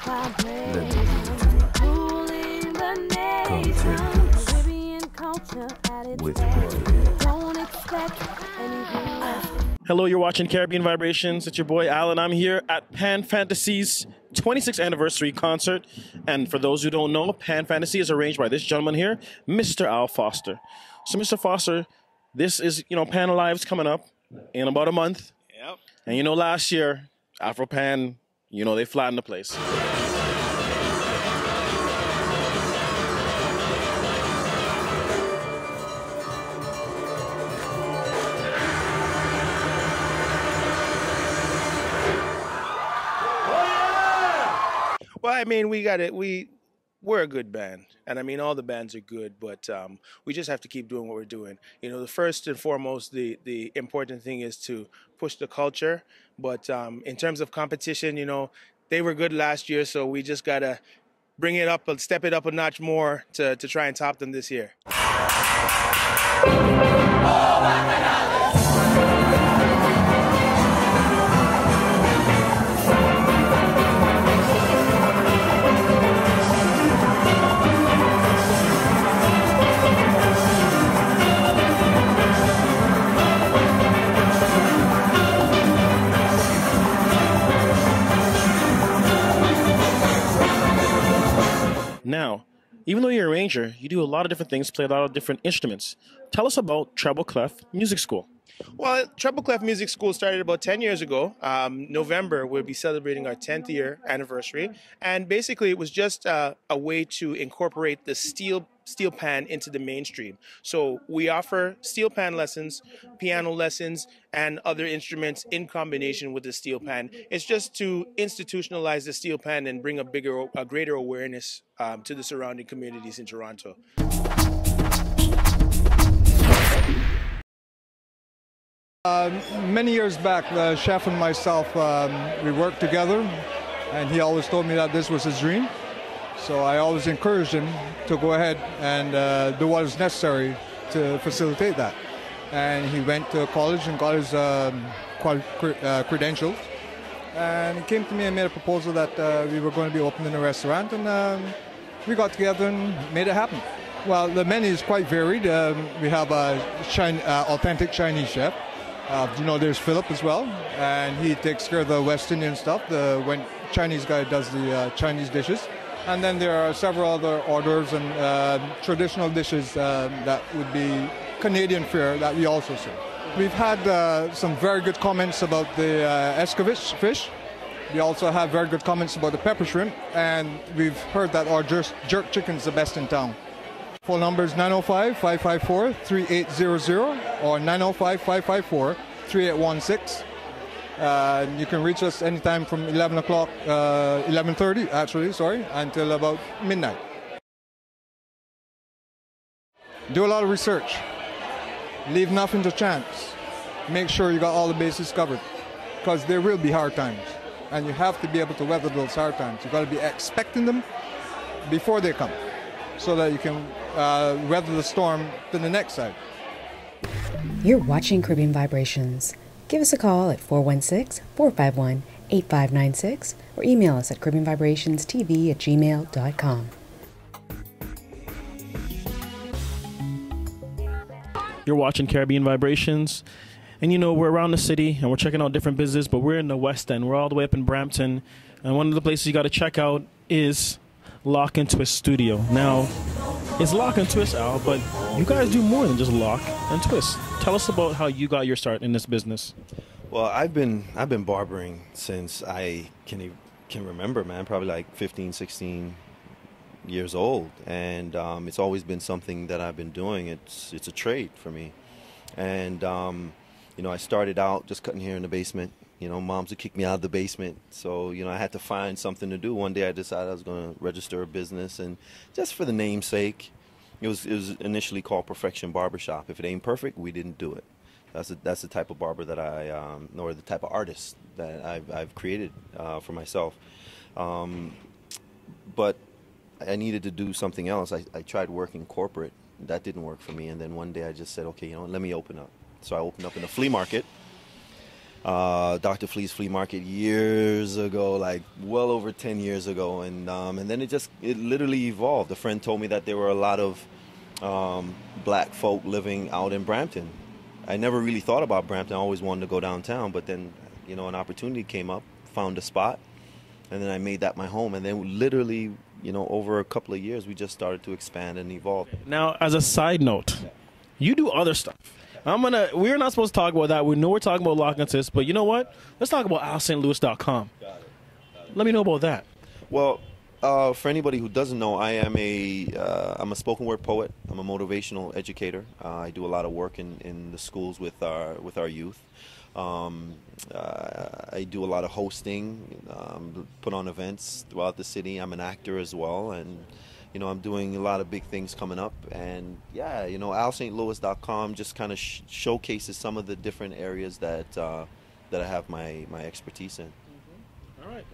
Let me with Hello, you're watching Caribbean Vibrations. It's your boy Alain. I'm here at Pan Fantasy's 26th anniversary concert. And for those who don't know, Pan Fantasy is arranged by this gentleman here, Mr. Al Foster. So, Mr. Foster, this is, Pan Alive's coming up in about a month. Yep. And last year, Afro Pan, they flattened the place. Well, I mean, we're a good band, and I mean, all the bands are good, but we just have to keep doing what we're doing. The first and foremost, the important thing is to push the culture, but in terms of competition, they were good last year, so we just gotta bring it up, step it up a notch more to try and top them this year. Now, even though you're an arranger, you do a lot of different things, play a lot of different instruments. Tell us about Treble Clef Music School. Well, Treble Clef Music School started about 10 years ago. November, we'll be celebrating our 10th year anniversary. And basically, it was just a way to incorporate the steel pan into the mainstream. So we offer steel pan lessons, piano lessons, and other instruments in combination with the steel pan. It's just to institutionalize the steel pan and bring a greater awareness to the surrounding communities in Toronto. Many years back, the chef and myself, we worked together, and he always told me that this was his dream. So I always encouraged him to go ahead and do what is necessary to facilitate that. And he went to college and got his credentials. And he came to me and made a proposal that we were going to be opening a restaurant, and we got together and made it happen. Well, the menu is quite varied. We have a authentic Chinese chef. There's Philip as well, and he takes care of the West Indian stuff. The Chinese guy does the Chinese dishes. And then there are several other orders and traditional dishes that would be Canadian fare that we also serve. We've had some very good comments about the escovitch fish. We also have very good comments about the pepper shrimp, and we've heard that our jerk chicken is the best in town. Phone number is 905-554-3800 or 905-554-3816. You can reach us anytime from 11:30 actually, until about midnight. Do a lot of research. Leave nothing to chance. Make sure you got all the bases covered, because there will be hard times, and you have to be able to weather those hard times. You got to be expecting them before they come, so that you can weather the storm to the next side. You're watching Caribbean Vibrations. Give us a call at 416-451-8596 or email us at caribbeanvibrationstv@gmail.com. You're watching Caribbean Vibrations. And we're around the city and we're checking out different businesses, but we're in the West End. We're all the way up in Brampton. And one of the places you got to check out is Lock and Twist Studio. Now, it's Lock and Twist, Al, but you guys do more than just lock and twist. Tell us about how you got your start in this business. Well, I've been barbering since I can remember, man. Probably like 15, 16 years old, and it's always been something that I've been doing. It's a trade for me, and I started out just cutting hair in the basement. Moms would kick me out of the basement, so I had to find something to do. One day I decided I was going to register a business, and just for the namesake, it was initially called Perfection Barbershop. If it ain't perfect, we didn't do it. That's the type of barber that or the type of artist that I've created for myself. But I needed to do something else. I tried working corporate. That didn't work for me, and then one day I just said, okay, let me open up. So I opened up in a flea market. Dr. Flea's Flea Market years ago, like well over 10 years ago, and then it literally evolved. A friend told me that there were a lot of black folk living out in Brampton. I never really thought about Brampton. I always wanted to go downtown, but then, you know, an opportunity came up, found a spot, and then I made that my home. And then literally, you know, over a couple of years, we just started to expand and evolve. Now, as a side note, you do other stuff. We're not supposed to talk about that. We know we're talking about Lock and Sis, but you know what? Let's talk about AlSt.Louis.com. Let me know about that. Well, for anybody who doesn't know, I'm a spoken word poet. I'm a motivational educator. I do a lot of work in the schools with our youth. I do a lot of hosting, put on events throughout the city. I'm an actor as well, and you know, I'm doing a lot of big things coming up. And yeah, you know, AlStLouis.com just kind of showcases some of the different areas that I have my expertise in. All right.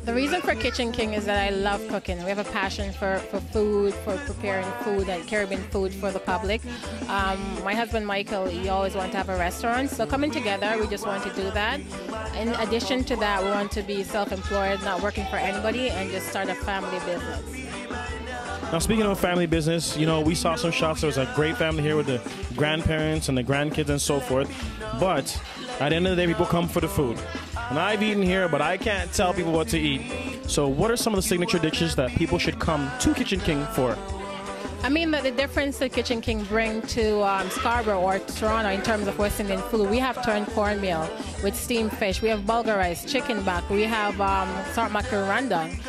The reason for Kitchen King is that I love cooking. We have a passion for food, for preparing food and Caribbean food for the public. My husband Michael, he always wanted to have a restaurant, so coming together, we just want to do that. In addition to that, we want to be self-employed, not working for anybody, and just start a family business. Now, speaking of family business, you know, we saw some shots. There was a great family here with the grandparents and the grandkids and so forth. But at the end of the day, people come for the food. And I've eaten here, but I can't tell people what to eat. So what are some of the signature dishes that people should come to Kitchen King for? I mean, the difference that Kitchen King bring to Scarborough or Toronto in terms of West Indian food, we have turned cornmeal with steamed fish, we have bulgur rice, chicken back, we have salt mackerel rendang.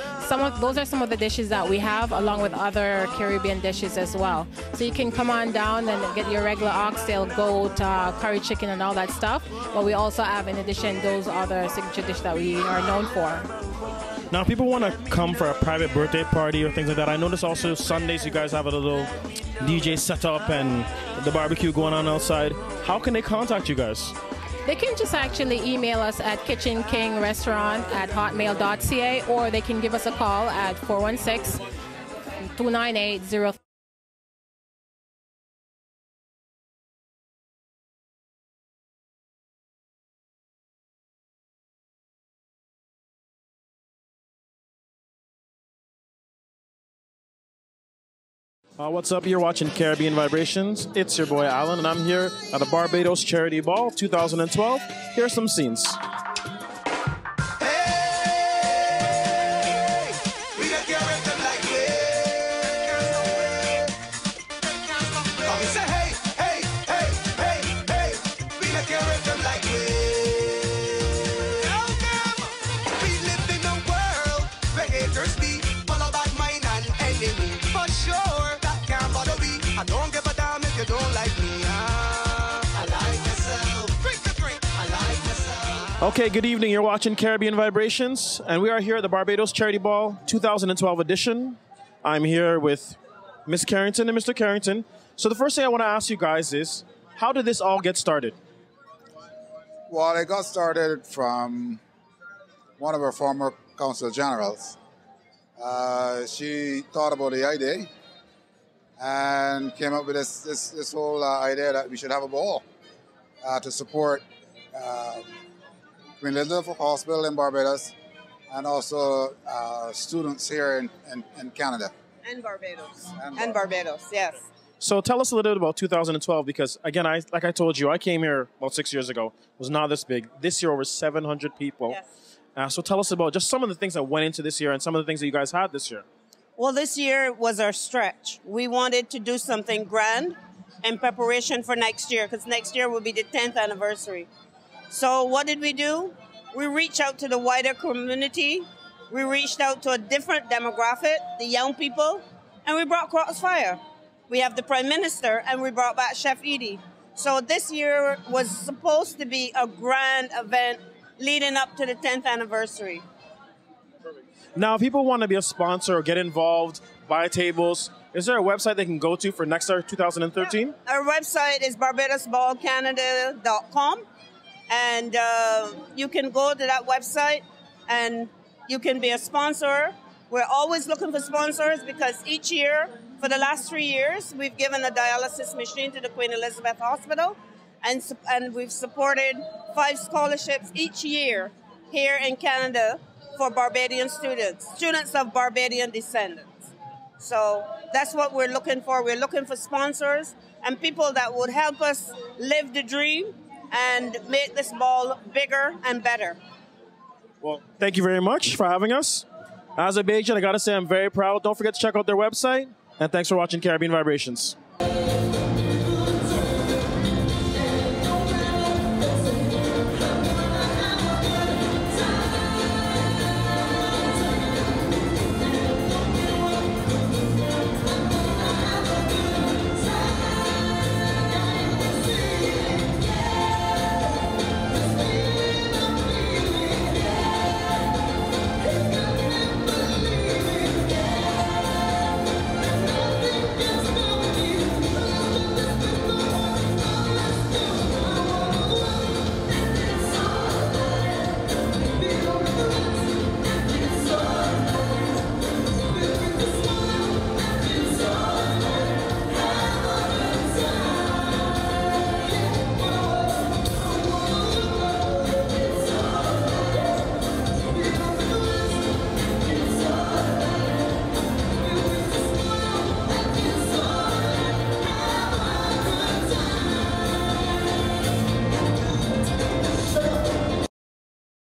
Those are some of the dishes that we have, along with other Caribbean dishes as well. So you can come on down and get your regular oxtail, goat, curry chicken and all that stuff. But we also have, in addition, those other signature dishes that we are known for. Now, people want to come for a private birthday party or things like that. I notice also Sundays you guys have a little DJ set up and the barbecue going on outside. How can they contact you guys? They can just actually email us at kitchenkingrestaurant@hotmail.ca, or they can give us a call at 416-298-03. What's up? You're watching Caribbean Vibrations. It's your boy Alain, and I'm here at the Barbados Charity Ball 2012. Here are some scenes. Okay, good evening. You're watching Caribbean Vibrations, and we are here at the Barbados Charity Ball 2012 edition. I'm here with Miss Carrington and Mr. Carrington. So the first thing I want to ask you guys is, how did this all get started? Well, it got started from one of our former consul generals. She thought about the idea and came up with this whole idea that we should have a ball to support Queen Elizabeth Hospital in Barbados, and also students here in Canada. And Barbados. And Barbados, yes. So tell us a little bit about 2012, because again, like I told you, I came here about 6 years ago. It was not this big. This year, over 700 people. Yes. So tell us about just some of the things that went into this year and some of the things that you guys had this year. Well, this year was our stretch. We wanted to do something grand in preparation for next year, because next year will be the 10th anniversary. So what did we do? We reached out to the wider community. We reached out to a different demographic, the young people, and we brought Crossfire. We have the Prime Minister, and we brought back Chef Edie. So this year was supposed to be a grand event leading up to the 10th anniversary. Now, if people want to be a sponsor or get involved, buy tables, is there a website they can go to for next year, 2013? Yeah. Our website is barbadosballcanada.com. And you can go to that website and you can be a sponsor. We're always looking for sponsors because each year, for the last 3 years, we've given a dialysis machine to the Queen Elizabeth Hospital, and we've supported 5 scholarships each year here in Canada for Barbadian students of Barbadian descendants. So that's what we're looking for. We're looking for sponsors and people that would help us live the dream and make this ball bigger and better. Well, thank you very much for having us. As a Bajan, I got to say I'm very proud. Don't forget to check out their website. And thanks for watching Caribbean Vibrations.